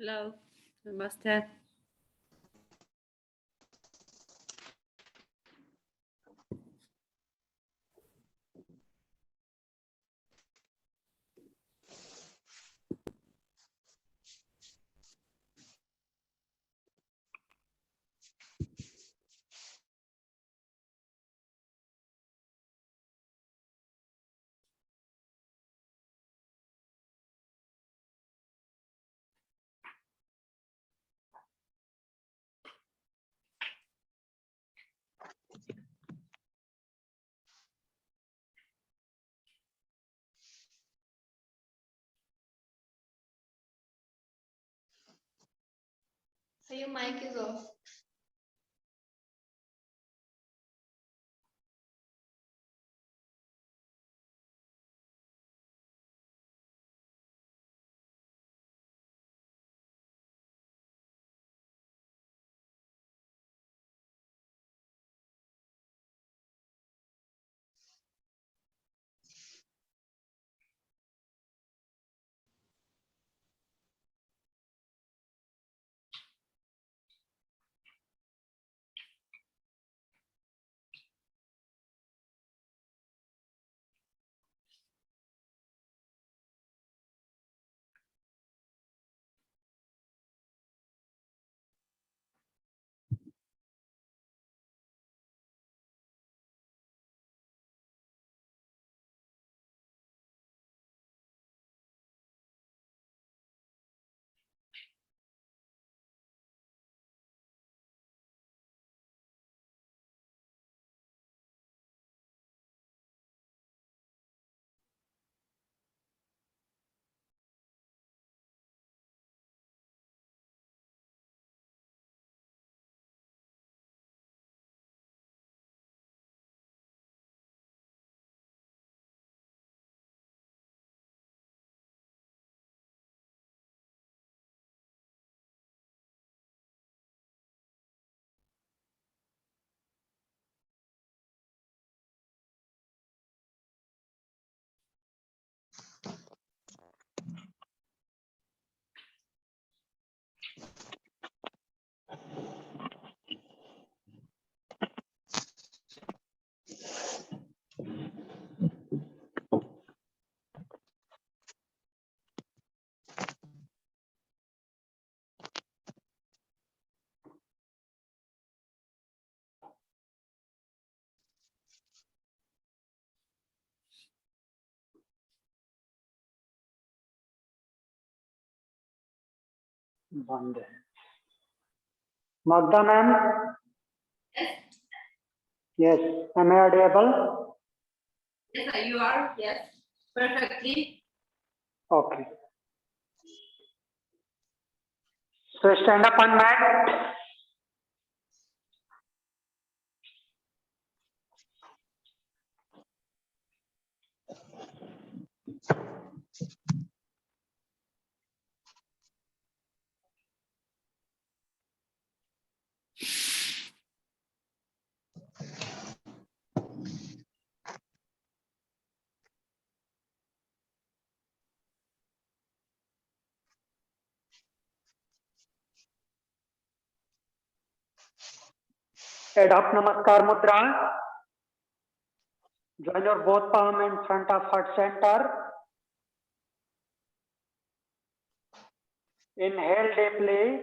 Hello, Namaste. So your mic is off. Bande. Magda ma'am? Yes. Am I audible? Yes, you are. Yes, perfectly. Okay. So stand up on mat. Adopt Namaskar Mudra. Join your both palm in front of heart center. Inhale deeply.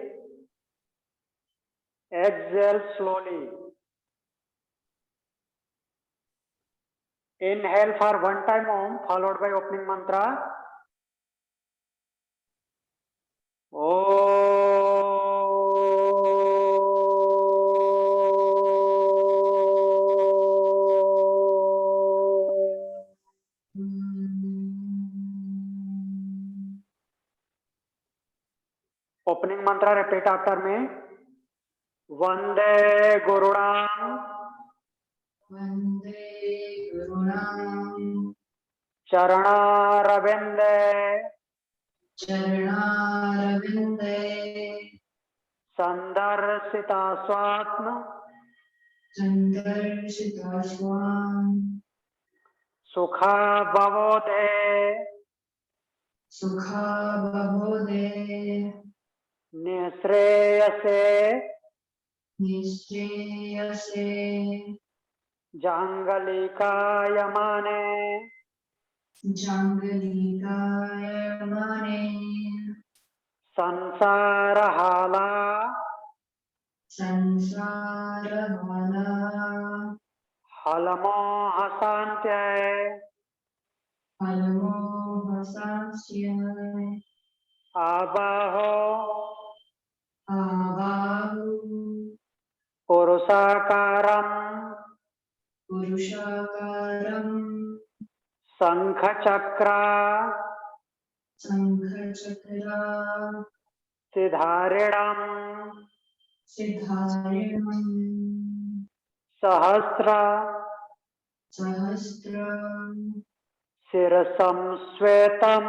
Exhale slowly. Inhale for one time Om, followed by opening mantra. Om. Opening mantra, repeat after me. Vande Gurunam Vande Gurunam Charanarvinde Charanarvinde Sandarsita Swatma Sandarshitasvam Sukha Bhavode Sukha Bhavode Nishreyase Nishreyase Jangalikayamane Jangalikayamane Sansarahala Sansaravala Halamo Hasantyaye Palamo Vasasyai Abaho Avahu Purusakaram Purushakaram Sankhachakra Sankhachakra Siddharidam Siddharinam Sahasra Sahasram Sirasam Svetam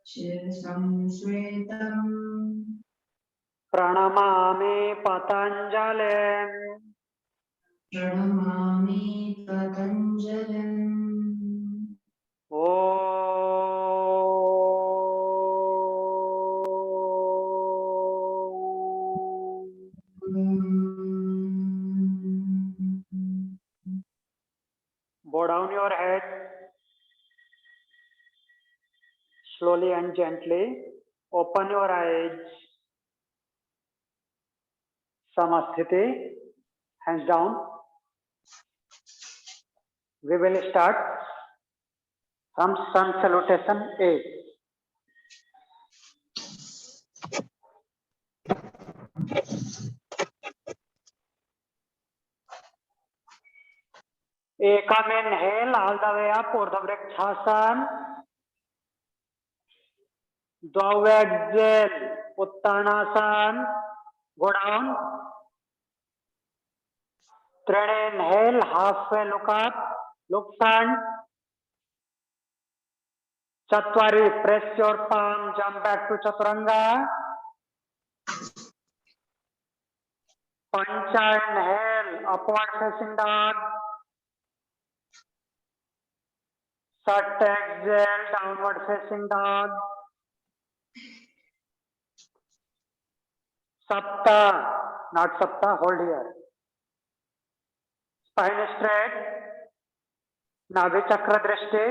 Shirsam Svetam Pranamami Patanjalim Pranamami Patanjalim Bow down your head slowly and gently. Open your eyes. Samasthiti. Hands down. We will start from sun salutation A. Come inhale all the way up, Urdhva Vrikshasana. Dvau exhale, Uttanasana. Go down. Three inhale, halfway look up, look front. Chatwari, press your palm, jump back to Chaturanga. Pancha, inhale, upward facing dog. Sat, exhale, downward facing dog. Sapta, not Sapta, hold here. Spine straight. Nabhi Chakra Drishti.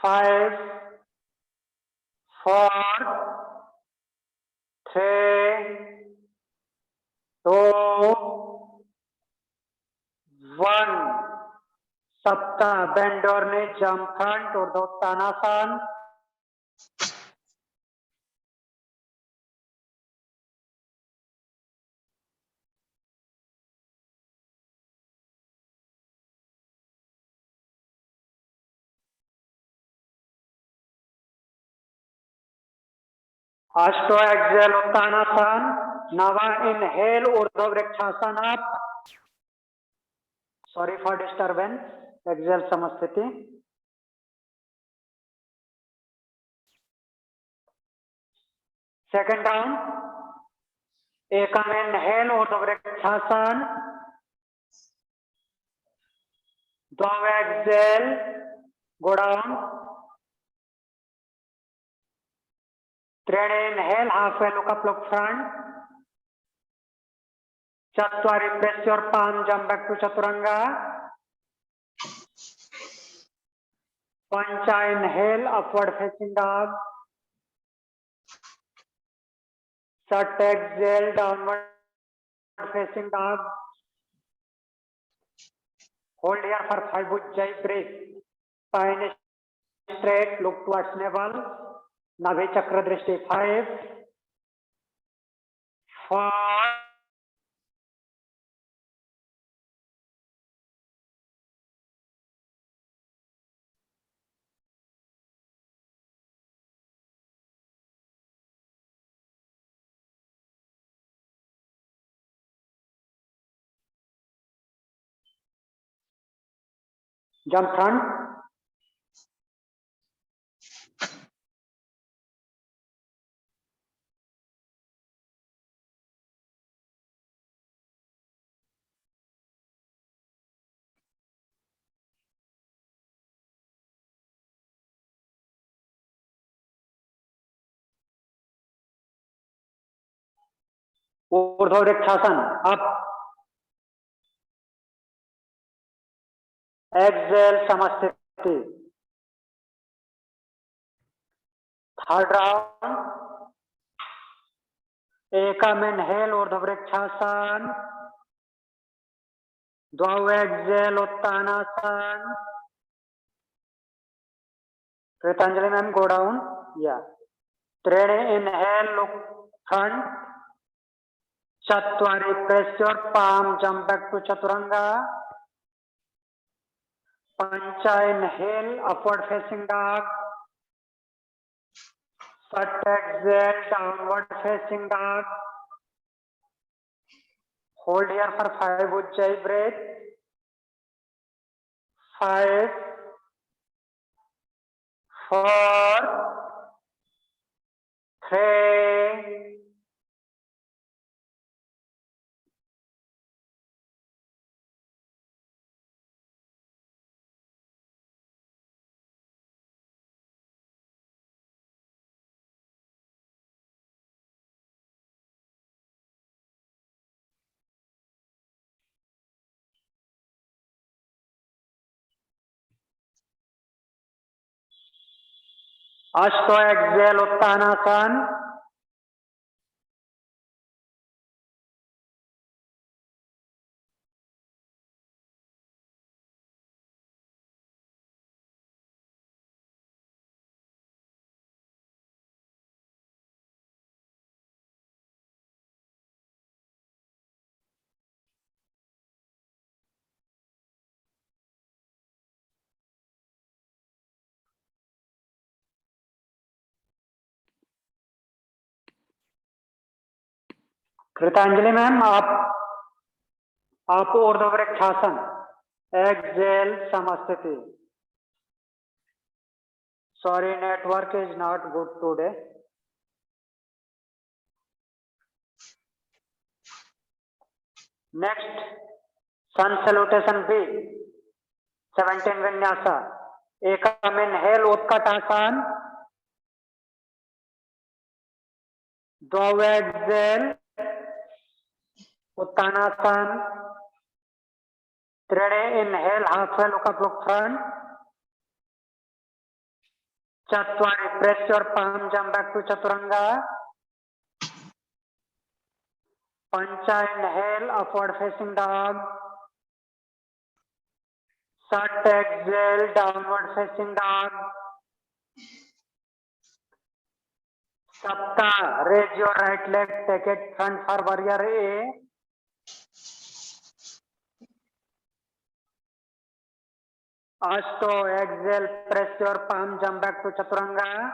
5, 4, 3, 2, 1. Sapta, bend your knee, jump front, Urdhva Uttanasana. Ashto, exhale, Uttanasana. Nava, inhale, Urdhva Vrikshasana up. Sorry for disturbance. Exhale, Samasthiti. Second round. Ekam, inhale, Urdhva Vrikshasana. Dvau exhale, go down. Three inhale, halfway look up, look front. Chatwari, press your palm, jump back to Chaturanga. Pancha, inhale, upward facing dog. Sat, exhale, downward facing dog. Hold here for 5 Ujjayi, breathe. Spine straight, look towards navel. Nabhi Chakra Drishti. 5, 4, jump front, ऊर्ध्व vrikshasana, up, exhale samasthiti, third round, एकम inhale ऊर्ध्व वृक्षासन, द्वौ exhale Uttanasana, Kritanjali ma'am, go down, yeah, त्रीणि inhale look front, Chatwari, press your palm, jump back to Chaturanga. Pancha, inhale, upward facing dog. Sat, exhale, downward facing dog. Hold here for 5 Ujjayi breath. 5, 4, 3, Ashto, exhale, Uttanasan. Kritanjali ma'am, आप ऊर्ध्व vrikshasana, exhale samasthiti. Sorry, network is not good today. Next, sun salutation B, 17 vinyasa. Ekam inhale, Utkatasana. Dvau exhale, Uttanasana. Trini inhale, halfway look up, look front. Chatwari, press your palm, jump back to Chaturanga. Pancha, inhale, upward facing dog. Sat, exhale, downward facing dog. Sapta, raise your right leg, take it front for warrior A. Ashto, exhale, press your palm, jump back to Chaturanga.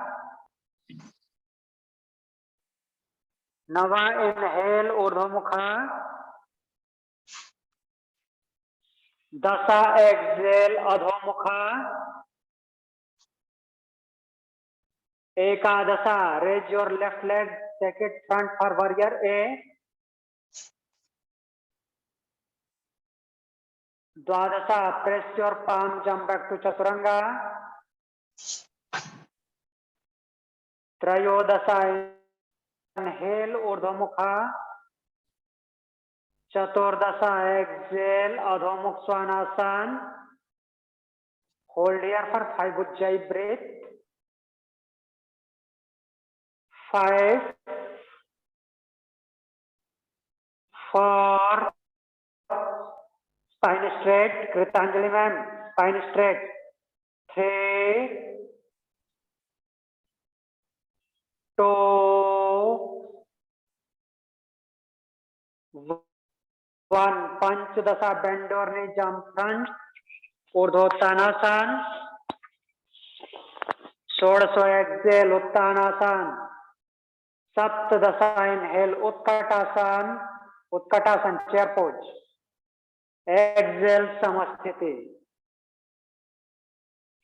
Nava, inhale, Urdhva Mukha. Dasa, exhale, Adho Mukha. Ekadasa, raise your left leg, take it front for warrior A. Dwadasa, press your palm, jump back to Chaturanga. Trayodasa, inhale, Urdhva Mukha. Chaturdasa, exhale, Adho Mukha Svanasana. Hold here for 5 Ujjayi breath. 5, 4, spine straight, Kritanjali ma'am, spine straight. 3, 2, 1. Panchadasa, bend your knee, jump front. Urdhvottanasana. Shodasho, exhale, Uttanasana. Saptadasa, inhale, Utkatasana. Utkatasana, chair pose. Exhale, Samasthiti.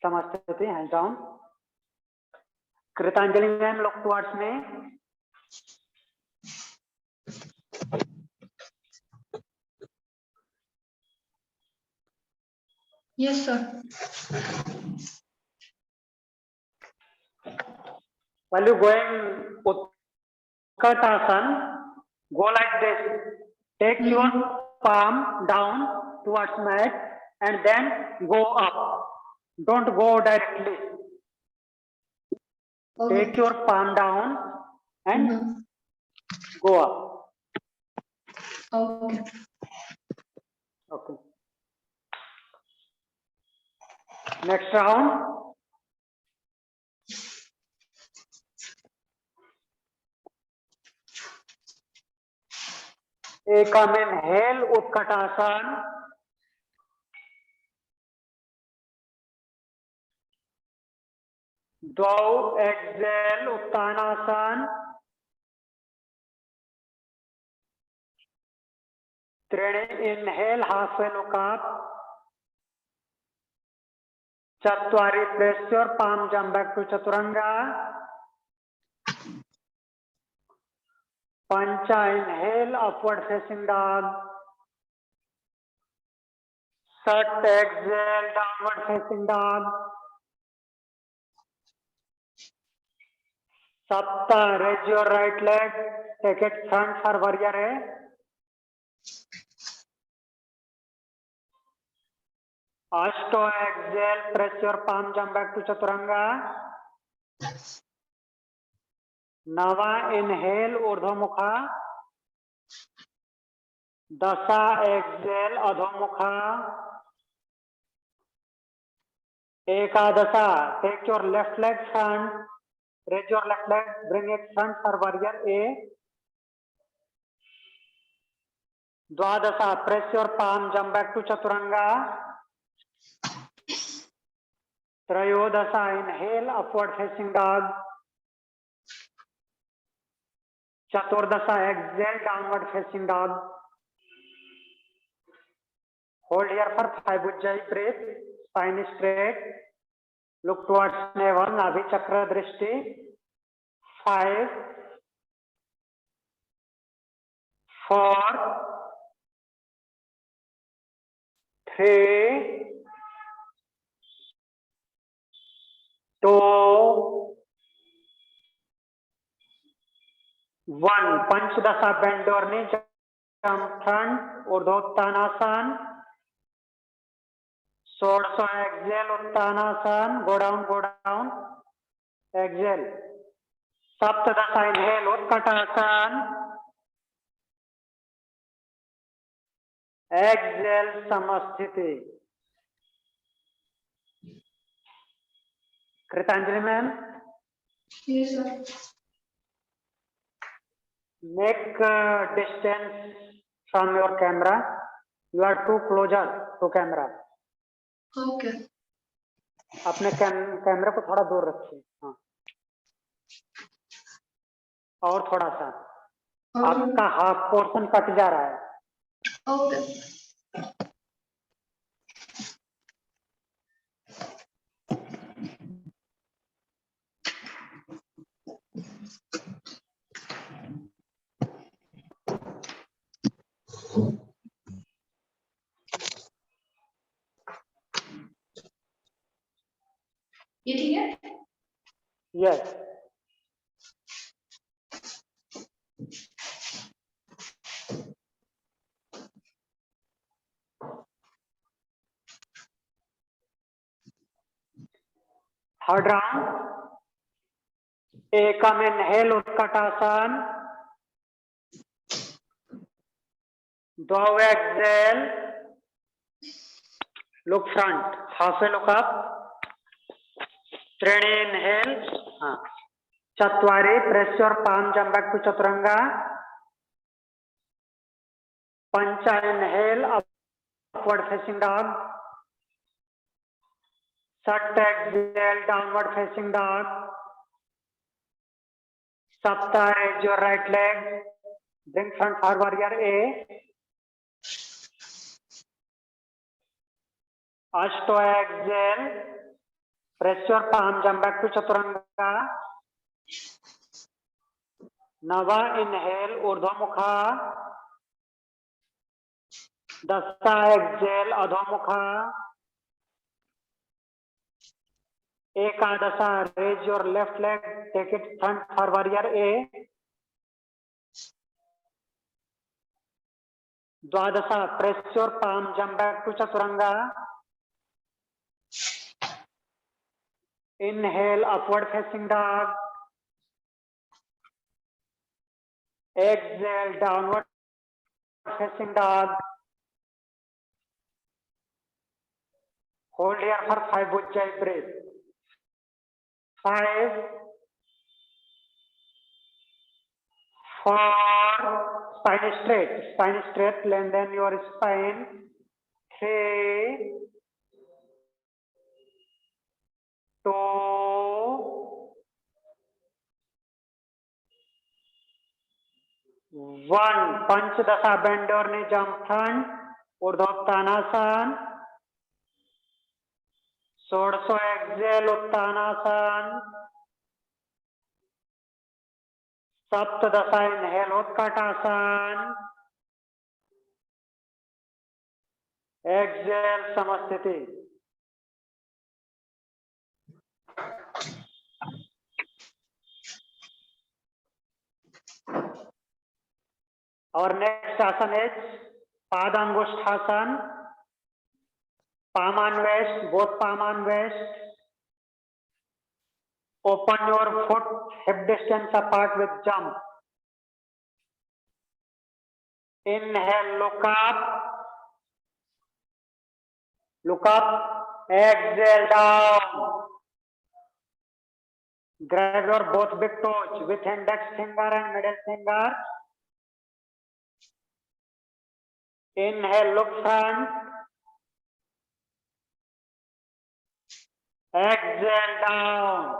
Samasthiti, hands down. Kritanjali ma'am, look towards me. Yes, sir. While you going Utkatasana, go like this. Take your palm down towards mat and then go up. Don't go directly. Okay. Take your palm down and go up. Okay. Okay. Next round. Ekam inhale, Utkatasana. Dau exhale, Uttanasana. Trine inhale, halfway look up. Chatwari, press your palm, jump back to Chaturanga. Pancha, inhale, upward facing dog. Sat, exhale, downward facing dog. Sapta, raise your right leg, take it front for warrior A. Ashto, exhale, press your palm, jump back to Chaturanga. Nava, inhale, Urdhva Mukha. Dasa, exhale, Adho Mukha. Ekadasa, take your left leg front, raise your left leg, bring it front for warrior A. Dwadasa, press your palm, jump back to Chaturanga. Trayodasa, inhale, upward facing dog. Chaturdasa, exhale, downward facing dog. Hold here for 5 Ujjayi breath, spine straight. Look towards navel, Nabhi Chakra Drishti. 5, 4, 3, 2, 1. Panchadasa, bend your knee, jump front, Urdhva-Uttanasana. Shodasa, exhale, Uttanasana, go down, exhale. Saptadasa, inhale, Utkatasana. Exhale, Samasthiti. Kritanjali ma'am, Yes, sir. make distance from your camera. You are too closer to camera. Okay. अपने कैमरे को थोड़ा दूर रखिए. हाँ. और थोड़ा सा. आपका हाफ पोर्शन कट जा रहा है. Okay. ये ठीक है? Yes. Third round. Ekam inhale, Utkatasana. Dau exhale. Look front. Halfway look up. Trine inhale. Chatwari, press your palm, jump back to Chaturanga. Pancha, inhale, upward facing dog. Sat, exhale, downward facing dog. Sapta, raise your right leg, bring front for warrior A. Ashto, exhale, Press your palm, jump back to Chaturanga. Nava, inhale, Urdhva Mukha. Dasta, exhale, Adho Mukha. Ekadasa, raise your left leg, take it front for warrior A. Dwadasa, press your palm, jump back to Chaturanga. Inhale, upward facing dog. Exhale, downward facing dog. Hold here for 5 Ujjayi breath. 5, 4, spine straight, lengthen your spine. 3, 2, 1. Panchadasa, bend your knee, jump front. Urdhva Uttanasana. Shodso, exhale, Uttanasana. Saptadasa, inhale, Utkatasana. Exhale, Samasthiti. Our next asana is Padangusthasana. Palm on waist, both palm on waist. Open your foot hip distance apart with jump. Inhale, look up. Look up. Exhale, down. Grab your both big toes with index finger and middle finger. Inhale, look front. Exhale, down.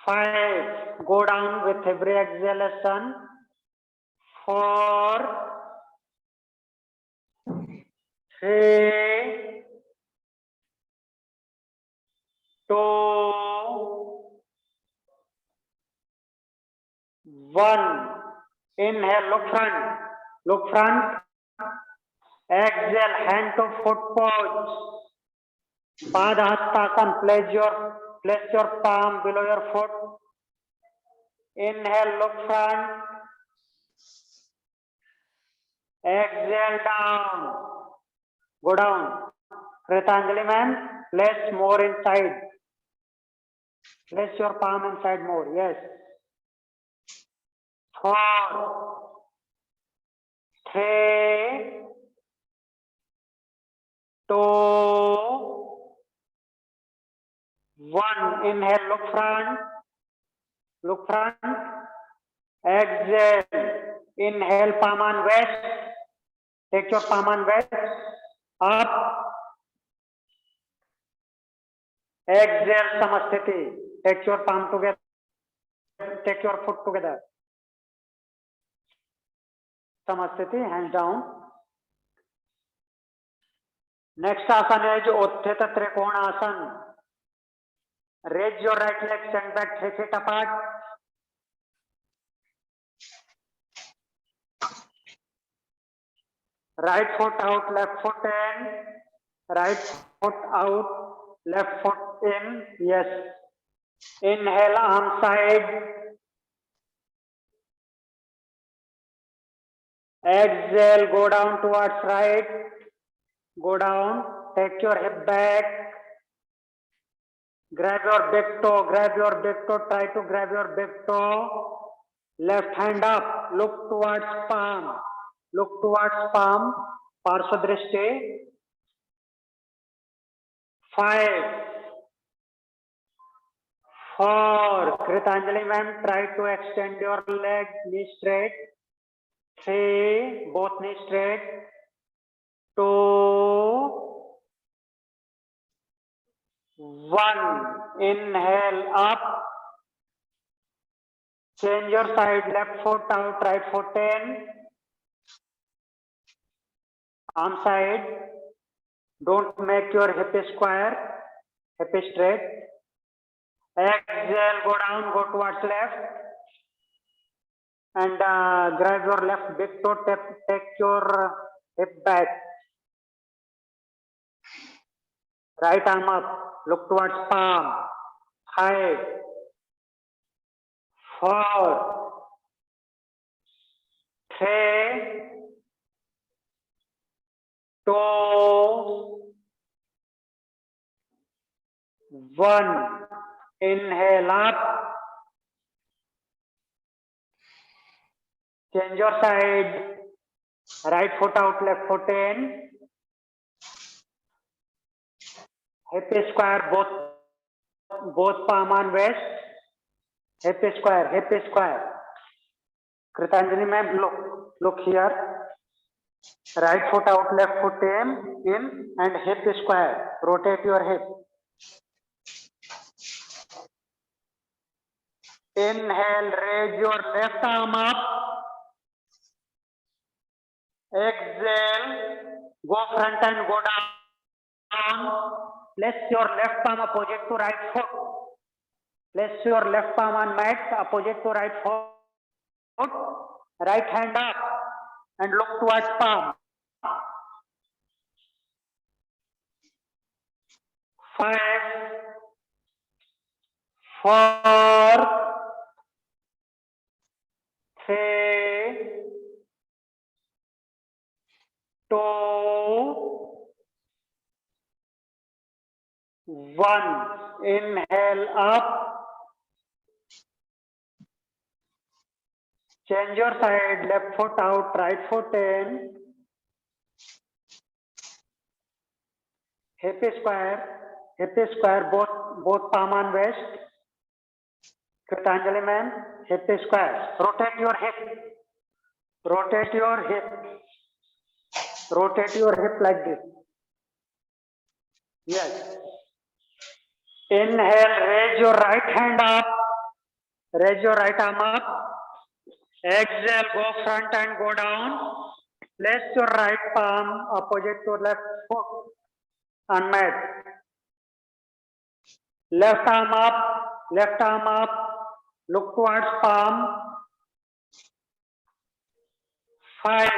5, go down with every exhalation. 4, 3, 2, 1. Inhale, look front. Look front. Exhale, hand to foot pose. Padahastasana, place your palm below your foot. Inhale, look front. Exhale, down. Go down. Kritanjali man, place more inside. Place your palm inside more. Yes. 4, 3, 2, 1. Inhale, look front. Look front. Exhale. Inhale, palm on waist. Take your palm on waist. Up. Exhale, Samasthiti. Take your palm together. Take your foot together. Samasthiti, hands down. Next asana is Utthita Trikonasana. Raise your right leg, stand back 3 feet apart. Right foot out, left foot in. Right foot out, left foot in. Yes. Inhale, arm side. Exhale, go down towards right. Go down. Take your hip back. Grab your big toe. Grab your big toe. Try to grab your big toe. Left hand up. Look towards palm. Look towards palm. Parshva 5, 4. Kritanjali ma'am, try to extend your leg, knee straight. 3, both knee straight. 2, 1. Inhale, up. Change your side, left foot out, right foot in. Arm side. Don't make your hip square, hip straight. Exhale, go down, go towards left. And grab your left big toe, take your hip back. Right arm up, look towards palm. 5, 4, 3, 2, 1. Inhale up. Change your side. Right foot out, left foot in. Hip square, both palm on waist. Hip square, hip square. Kritanjali ma'am, look here. Right foot out, left foot in and hip square. Rotate your hip. Inhale, raise your left arm up. Exhale, go front and go down. Place your left palm opposite to right foot. Place your left palm on mat opposite to right foot. Right hand up and look towards palm. 5, 4, 3, 2, 1. Inhale up. Change your side, left foot out, right foot in. Hip square, both palm on waist. Kritanjali ma'am, hip square. Rotate your hip. Rotate your hip. Rotate your hip like this. Yes. Inhale, raise your right hand up. Raise your right arm up. Exhale, go front and go down. Place your right palm opposite to left foot on mat. Left arm up. Look towards palm. 5,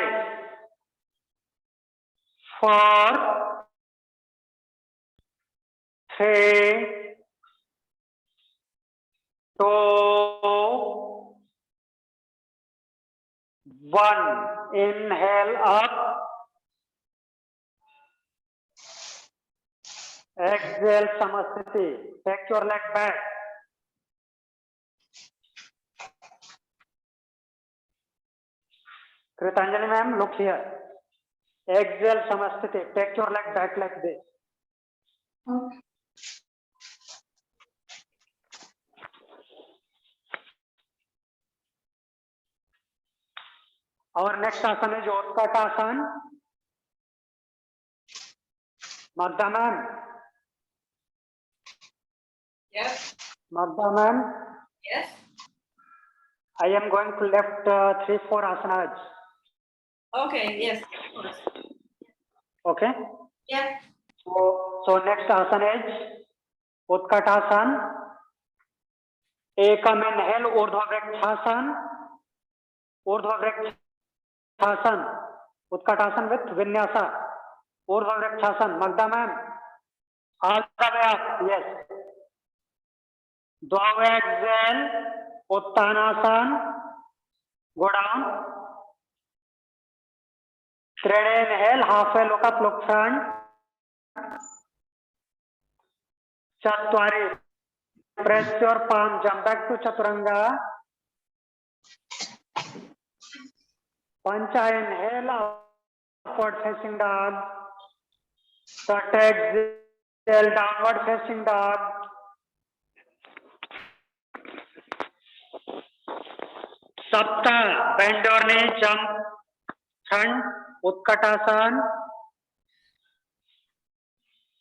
4, 3, 2, 1. Inhale up. Exhale, Samasthiti. Take your leg back. Kritanjali ma'am, look here. Exhale, Samasthiti. Take your leg back like this. Okay. Our next asana is Utkatasana. Magda ma'am. Yes. Magda ma'am. Yes. I am going to left 3, 4 asanas. Okay. Yes. Of course. Okay. Yeah. So next asana is Utkatasana. Ekam inhale, Urdhva Vrikshasana. Urdhva Vrikshasana. Utkatasana with Vinyasa. Urdhva Vrikshasana. Magda ma'am. All the way up. Yes. Dvau exhale. Uttanasana. Go down. Third inhale. Halfway look up, look front. Chatwari. Press your palm. Jump back to Chaturanga. Pancha inhale. Upward facing dog. Third exhale. Downward facing dog. Sapta. Bend your knee. Jump. Front. Utkatasana.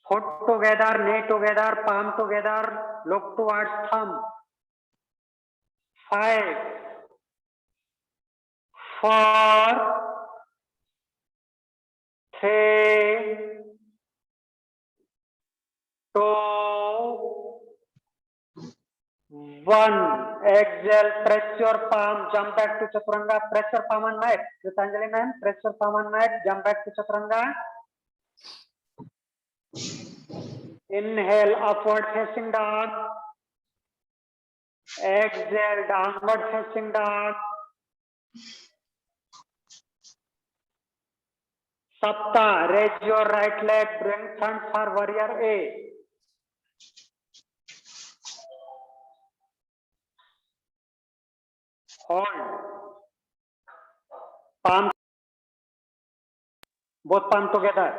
Foot together, knee together, palm together, look towards thumb. 5, 4, 3, 2, 1. Exhale, press your palm, jump back to Chaturanga, press your palm on mat. Kritanjali ma'am, press your palm on mat, jump back to Chaturanga. Inhale, upward facing dog. Exhale, downward facing dog. Sapta, raise your right leg, bring front for warrior A. Hold. Palm, both palm together.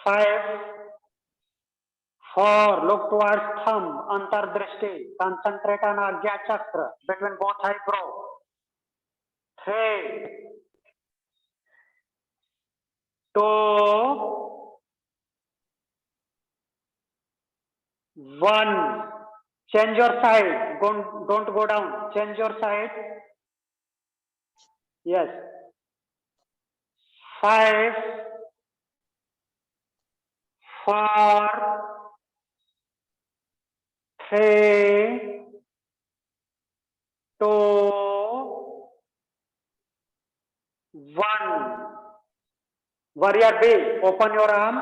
5, 4, look towards thumb, Antardrashti, concentrate on Agya Chakra between both eyebrows. 3, 2, 1. Change your side, don't go down, change your side. Yes. 5, 4, 3, 2, 1. Warrior B, open your arm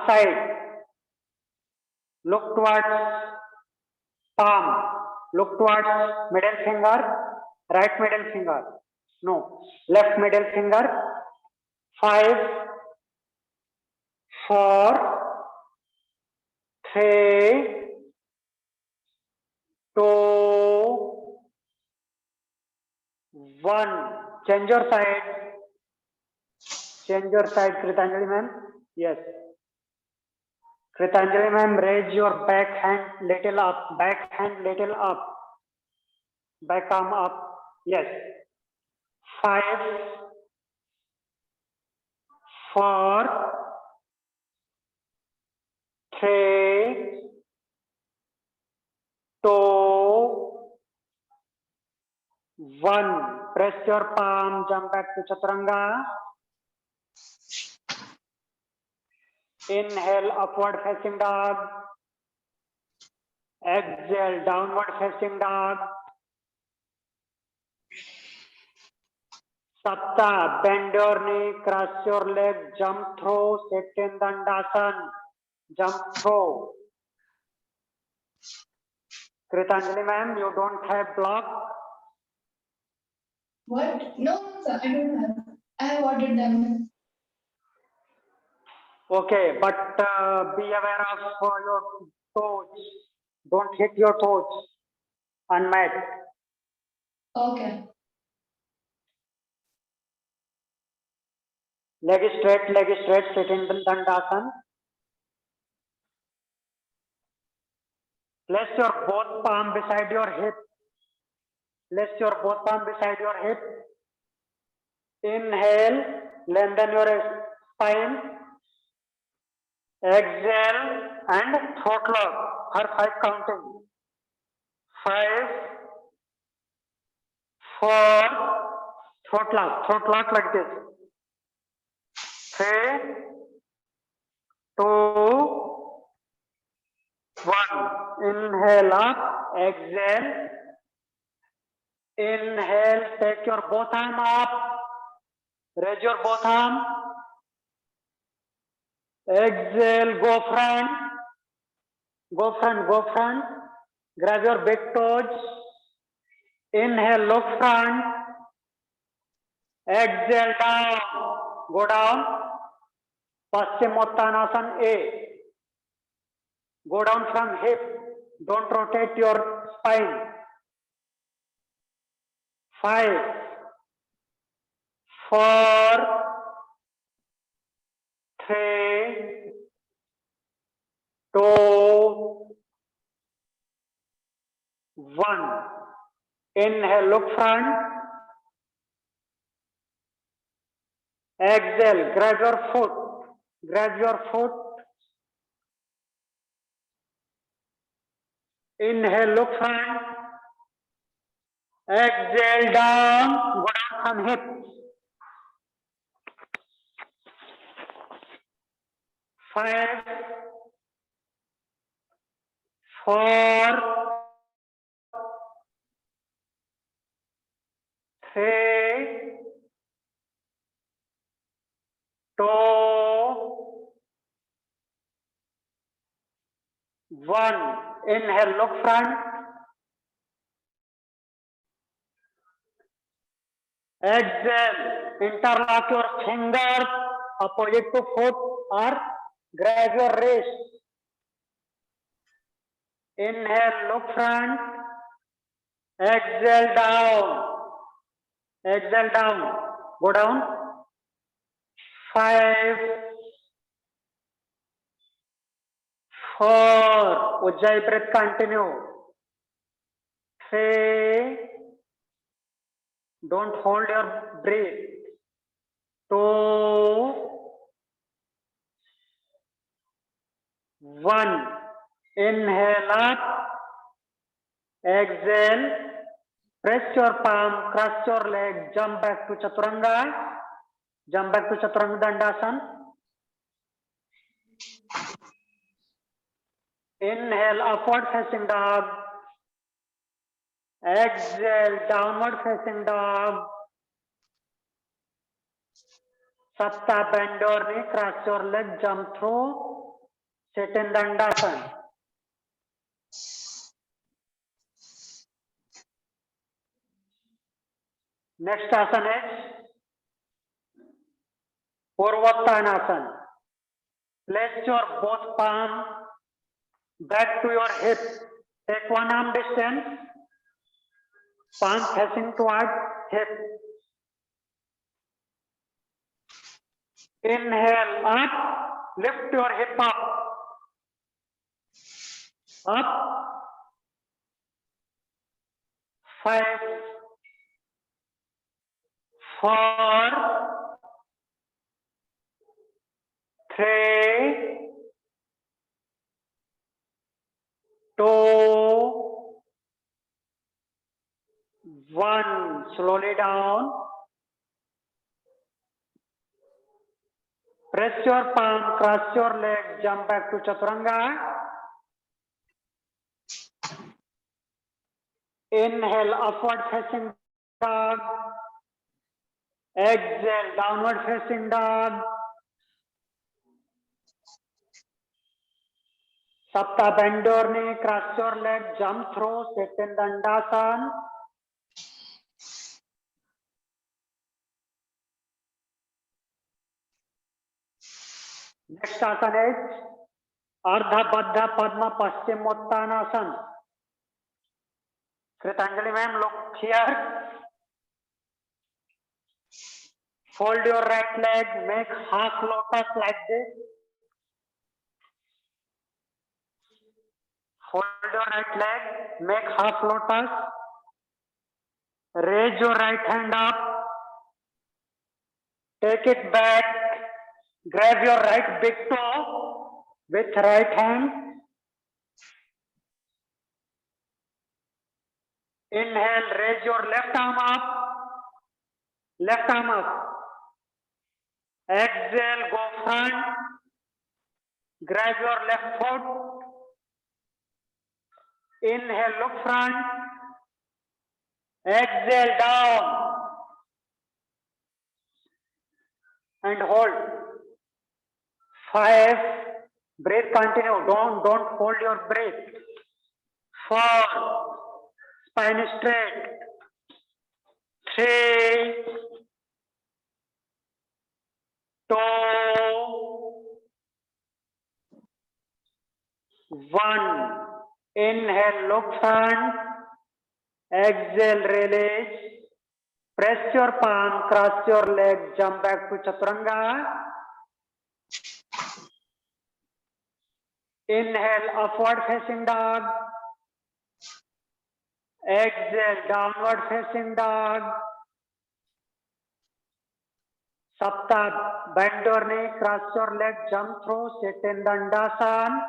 side. Look towards palm. Look towards middle finger, right middle finger. No, left middle finger. 5, 4, 3, 2, 1. Change your side. Change your side, Kritanjali ma'am. Yes. Kritanjali ma'am, raise your back hand little up. Back hand little up. Back arm up. Yes. 5, 4, 3, 2, 1. Press your palm, jump back to Chaturanga. Inhale, upward facing dog. Exhale, downward facing dog. Sapta, bend your knee, cross your leg, jump through, sit in Dandasana, jump through. Kritanjali ma'am, you don't have block? What? No, sir, I don't have. I have ordered them. Okay, but be aware of your toes. Don't hit your toes on mat. Okay. Leg straight, sit in Dandasana. Place your both palm beside your hip. Place your both palm beside your hip. Inhale, lengthen your spine. Exhale and throat lock for 5 counting. 5, 4, throat lock like this. 3, 2, 1. Inhale up, exhale. Inhale, take your both arm up. Raise your both arm. Exhale, go front. Go front. Grab your big toes. Inhale, look front. Exhale, down. Go down. Paschimottanasana A. Go down from hip. Don't rotate your spine. 5, 4, 3, 2, 1. Inhale, look front. Exhale, grab your foot. Inhale, look front. Exhale, down. Go down from hip. 5, 4, 3, 2, 1. Inhale, look front. Exhale, interlock your fingers opposite to foot or grab your wrist. Inhale, look front. Exhale, down. Exhale, down. Go down. 5, 4. Ujjayi breath continue. 3. Don't hold your breath. 2, 1. Inhale up. Exhale. Press your palm, cross your leg, jump back to Chaturanga. Jump back to Chaturanga Dandasana. Inhale, upward facing dog. Exhale, downward facing dog. Sapta, bend your knee, cross your leg, jump through. Sit in Dandasana. Next asana is Purvottanasana. Place your both palm back to your hip. Take one arm distance. Palm facing toward hip. Inhale up. Lift your hip up. Up. 5, 4, 3, 2, 1. Slowly down. Press your palm, cross your leg, jump back to Chaturanga. Inhale, upward facing dog. Exhale, downward facing dog. Sapta, bend your knee, cross your leg, jump through, sit in Dandasana. Next asana is Ardha Baddha Padma Paschimottanasana. Kritanjali ma'am, look here. Fold your right leg, make half lotus like this. Fold your right leg, make half lotus. Raise your right hand up. Take it back. Grab your right big toe with right hand. Inhale, raise your left arm up. Left arm up. Exhale, go front. Grab your left foot. Inhale, look front. Exhale, down. And hold. 5. Breath continue. Don't hold your breath. 4. Spine straight. 3, 2, 1. Inhale, look front. Exhale, release. Press your palm, cross your leg, jump back to Chaturanga. Inhale, upward facing dog. Exhale, downward facing dog. Sapta, bend your knee, cross your leg, jump through, sit in Dandasana.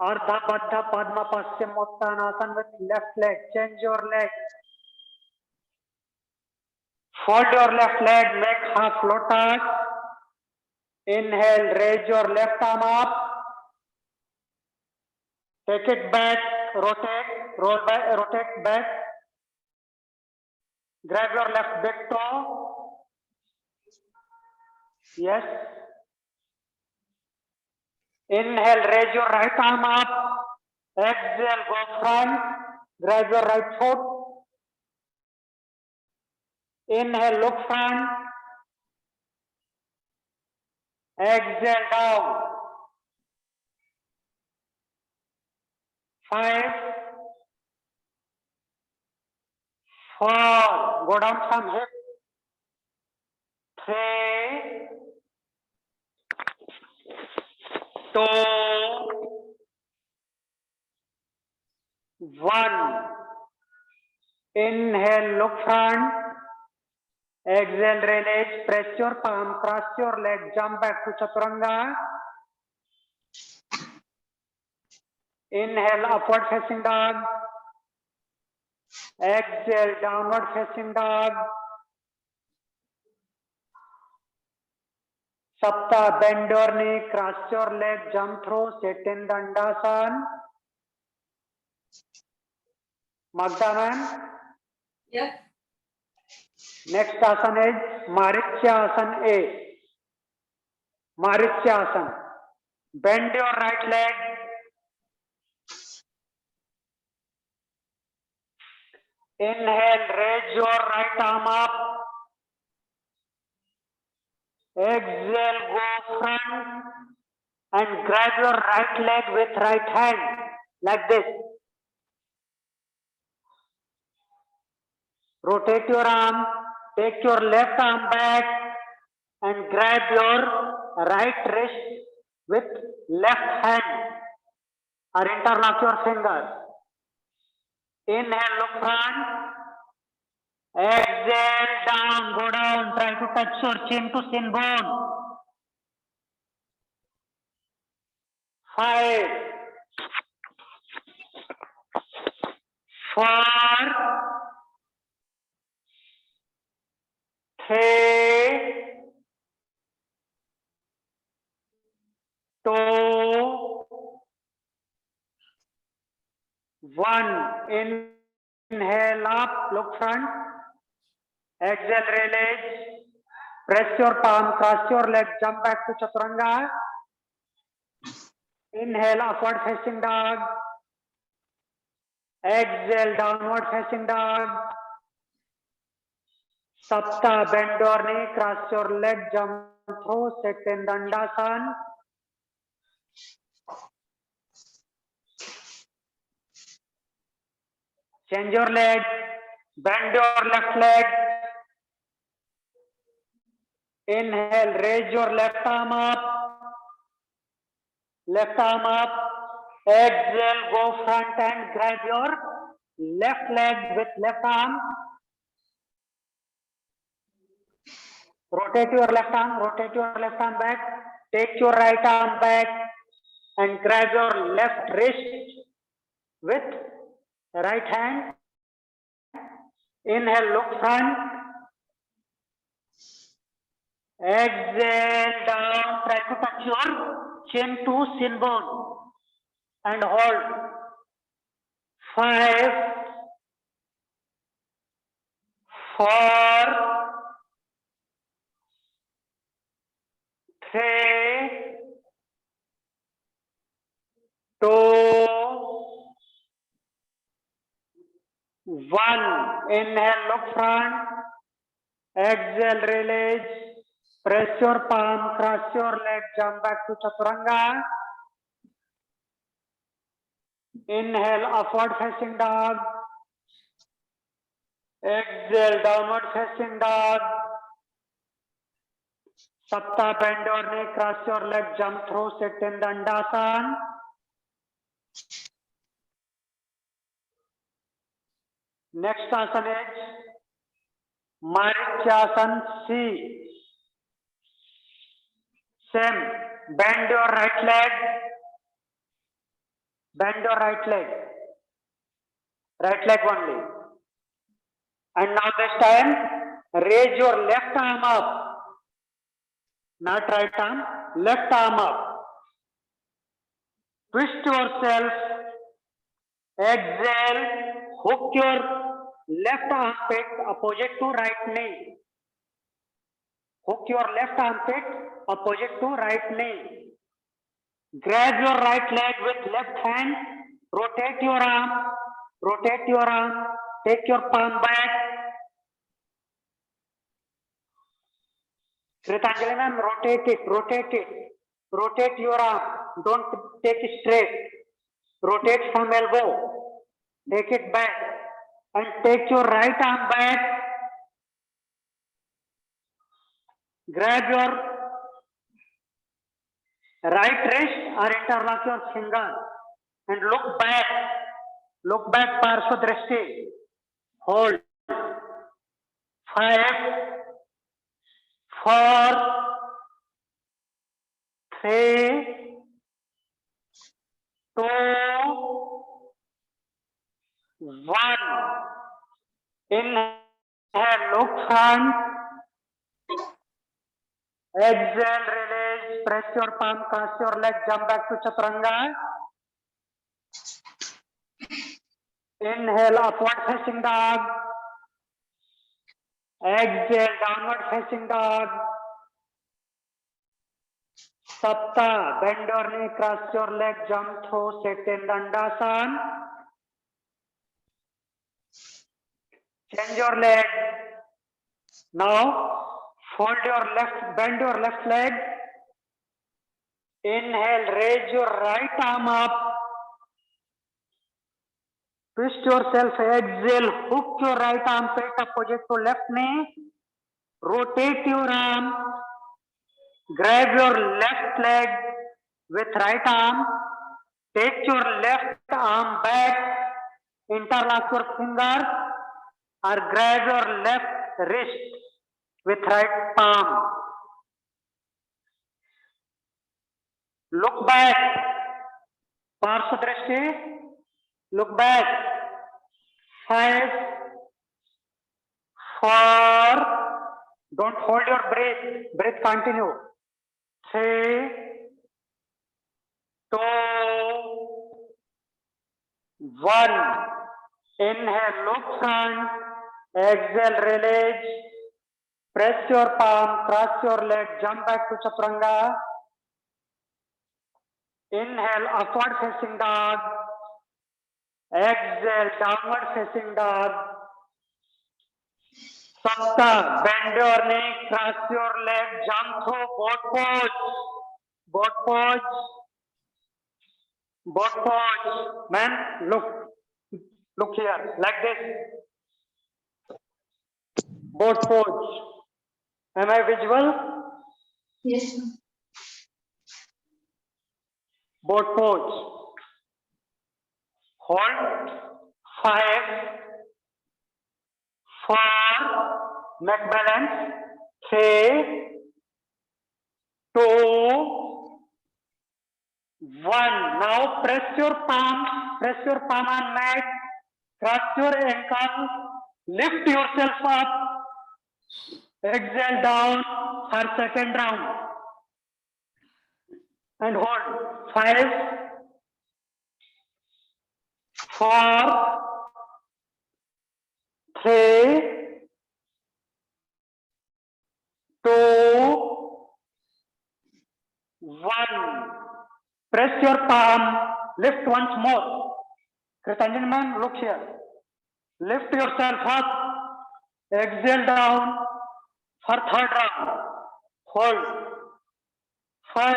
Ardha Baddha Padma Paschimottanasana with left leg. Change your leg. Fold your left leg, make half lotus. Inhale, raise your left arm up. Take it back, rotate, roll back, rotate back. Grab your left big toe. Yes. Inhale, raise your right arm up. Exhale, go front. Grab your right foot. Inhale, look front. Exhale, down. 5, 4, go down some hip. 3, 2, 1. Inhale, look front. Exhale, release. Press your palm, cross your leg, jump back to chaturanga. Inhale, upward facing dog. Exhale, downward facing dog. Sapta, bend your knee, cross your leg, jump through, sit in Dandasana. Magdaman. Yes. Next asana is Marityasana A. Marityasana. Bend your right leg. Inhale, raise your right arm up. Exhale, go front and grab your right leg with right hand like this. Rotate your arm, take your left arm back and grab your right wrist with left hand or interlock your fingers. Inhale, look front. Exhale, down, go down, try to touch your chin to shin bone. 5, 4, 3, 2, 1. Inhale up, look front. Exhale, release. Press your palm, cross your leg, jump back to chaturanga. Inhale, upward facing dog. Exhale, downward facing dog. Sapta, bend your knee, cross your leg, jump through, sit in Dandasana. Change your leg, bend your left leg. Inhale, raise your left arm up. Left arm up. Exhale, go front and grab your left leg with left arm. Rotate your left arm back. Take your right arm back and grab your left wrist with right hand. Inhale, look front. Exhale, down. Try to touch your chin to shin bone and hold. 5, 4, 3, 2, 1. Inhale, look front. Exhale, release. Press your palm, cross your leg, jump back to chaturanga. Inhale, upward facing dog. Exhale, downward facing dog. Sapta, bend your knee, cross your leg, jump through, sit in Dandasana. Next asana is Marityasana C. Same. Bend your right leg. Bend your right leg. Right leg only. And now this time, raise your left arm up. not right arm, left arm up. Twist yourself, exhale, hook your left armpit opposite to right knee. Hook your left armpit opposite to right knee. Grab your right leg with left hand, rotate your arm, take your palm back. Kritanjali ma'am, rotate your arm, don't take it straight. Rotate from elbow, take it back and take your right arm back. Grab your right wrist or interlock your finger and look back Parshva Drishti. Hold. 5, 4, 3, 2, 1. Inhale, look front. Exhale, release, press your palm, cross your leg, jump back to Chaturanga. Inhale, upward facing dog. Exhale, downward facing dog. Sapta, bend your knee, cross your leg, jump through, sit in Dandasana. Change your leg. Now, bend your left leg. Inhale, raise your right arm up. Twist yourself, exhale, hook your right armpit opposite to left knee. Rotate your arm. Grab your left leg with right arm. Take your left arm back. Interlock your fingers or grab your left wrist with right palm. Look back. Parshva Drishti. Look back. 5, 4. Don't hold your breath. Breath continue. 3, 2, 1. Inhale, look front. Exhale, release. Press your palm, cross your leg, jump back to Chaturanga. Inhale, upward facing dog. Exhale, downward facing dog. Sapta, bend your knee, cross your leg, jump through, boat pose. Man, look here, like this. Boat pose. Am I visual? Yes, ma'am. Boat pose. Hold. 5, 4. Neck balance. 3, 2, 1. Now press your palm on mat. Cross your ankle. Lift yourself up. Exhale down for second round. And hold. 5, 4, 3, 2, 1. Press your palm. Lift once more. Kritanjali ma'am, look here. Lift yourself up. Exhale down for third round. Hold. 5,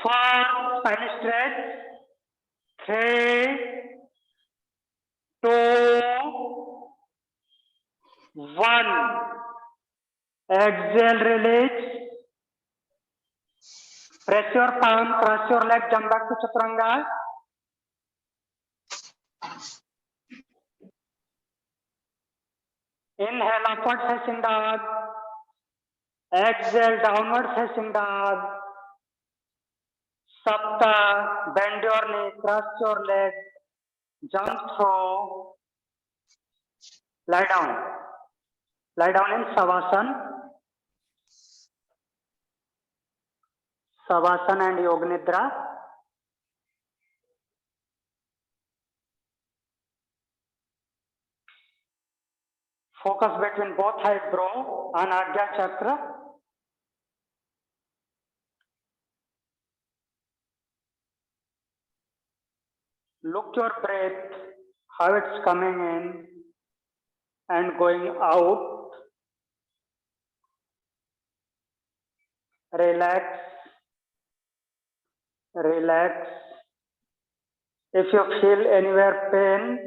4. Spine stretch. 3, 2, 1. Exhale, release. Press your palm, cross your leg, jump back to Chaturanga. Inhale, upward facing dog. Exhale, downward facing dog. Sapta, bend your knee, cross your leg, jump through. Lie down in Savasana. Savasana and Yoga Nidra. Focus between both eyebrow and Ajna Chakra. Look your breath, how it's coming in and going out. Relax, relax. If you feel anywhere pain,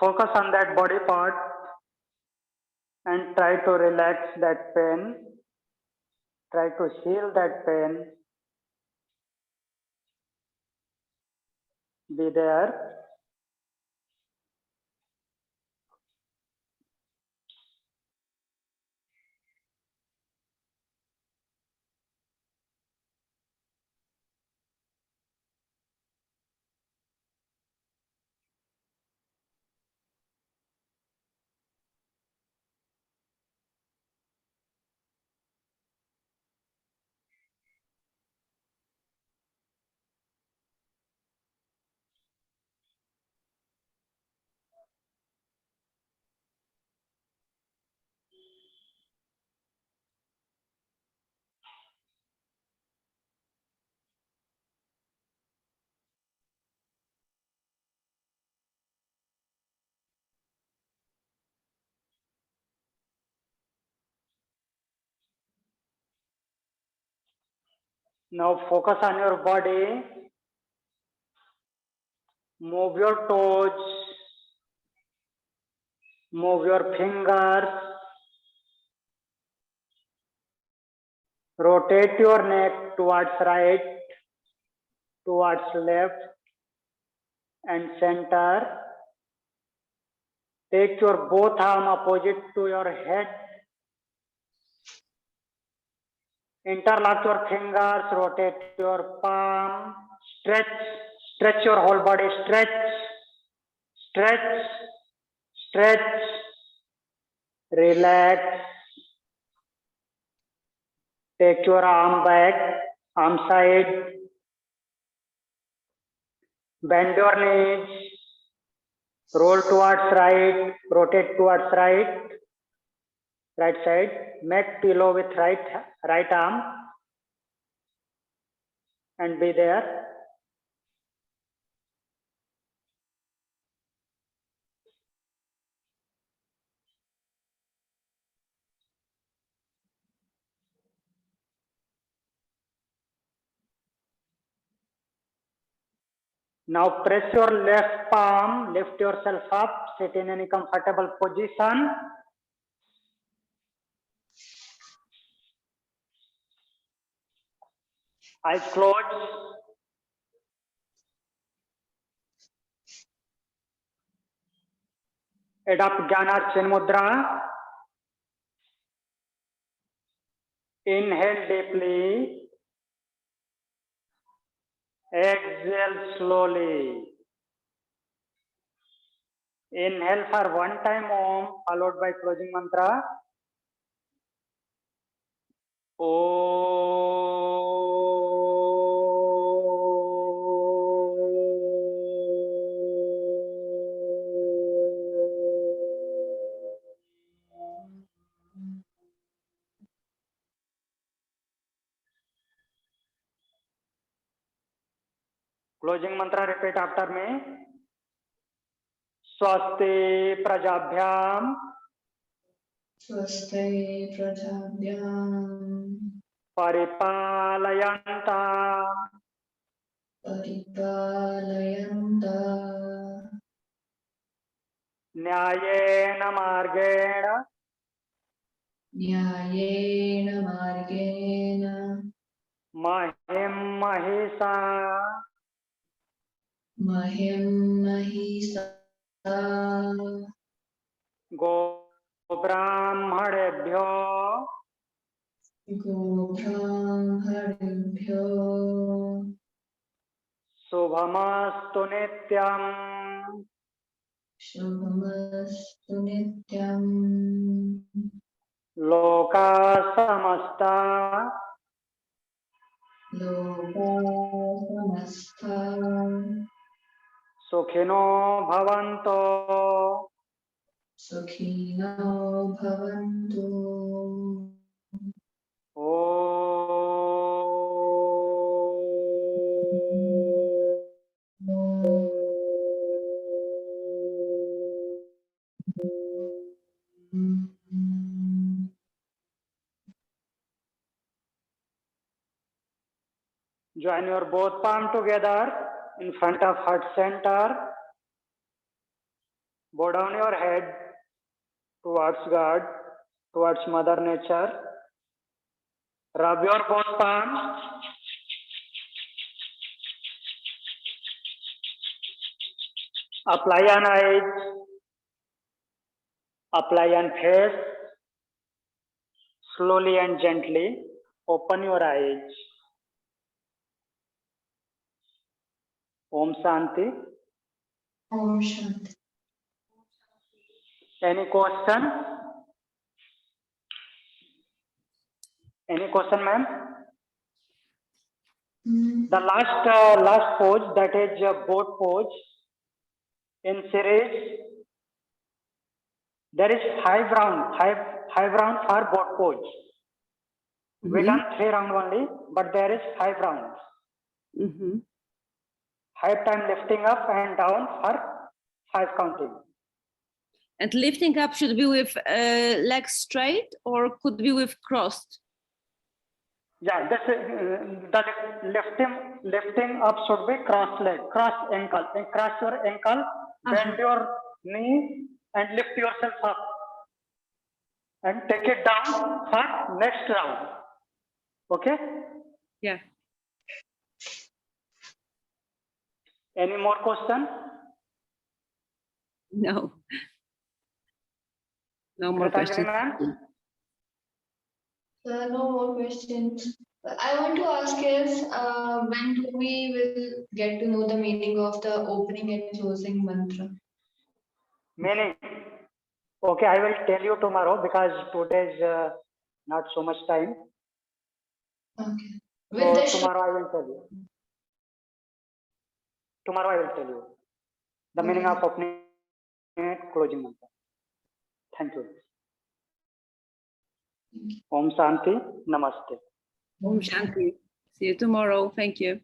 focus on that body part and try to relax that pain. Try to heal that pain. Be there. Now focus on your body. Move your toes. Move your fingers. Rotate your neck towards right, towards left and center. Take your both arm opposite to your head. Interlock your fingers, rotate your palm, stretch your whole body, stretch, relax. Take your arm back, arm side, bend your knees, roll towards right, rotate towards right side, make pillow with right arm and be there. Now press your left palm, lift yourself up, sit in any comfortable position. Eyes closed. Adopt Jnana Chin Mudra. Inhale deeply. Exhale slowly. Inhale for one time Om, followed by closing mantra. Closing mantra repeat after me. Swasti Prajabhyam. Swastai Prajabhyam Paripalayantam. Paripalayanta Nyayena Margena. Nyayena Margena Mahim Mahisa. Mahim Mahisa Go Brahmanebhyo. Go Brahmanebhyo Shubhamastu Nityam. Shubhamastu Nityam Loka Samasta Samastha Sukhino bhavanto. Sukhino Bhavantu. Join your both palm together in front of heart center. Bow down your head towards God, towards Mother Nature. Rub your both palms. Apply on eyes. Apply on face. Slowly and gently open your eyes. Om Shanti. Om Shanti. Any question? Any question, ma'am? The last pose, that is boat pose. In series, there is 5 rounds for boat pose. We done 3 rounds only, but there is 5 rounds. 5 times lifting up and down for 5 counting. And lifting up should be with legs straight or could be with crossed? Yeah, this the lifting up should be cross leg, cross ankle, and cross your ankle, bend your knee and lift yourself up and take it down for next round. Okay? Yeah. Any more question? No. No more questions. Ma'am? No more questions. I want to ask is when do we will get to know the meaning of the opening and closing mantra? Meaning? Okay, I will tell you tomorrow because today is not so much time. Okay. So With the tomorrow I will tell you. Tomorrow I will tell you the meaning of opening and closing mantra. Thank you. Om Shanti. Namaste. Om Shanti. See you tomorrow. Thank you.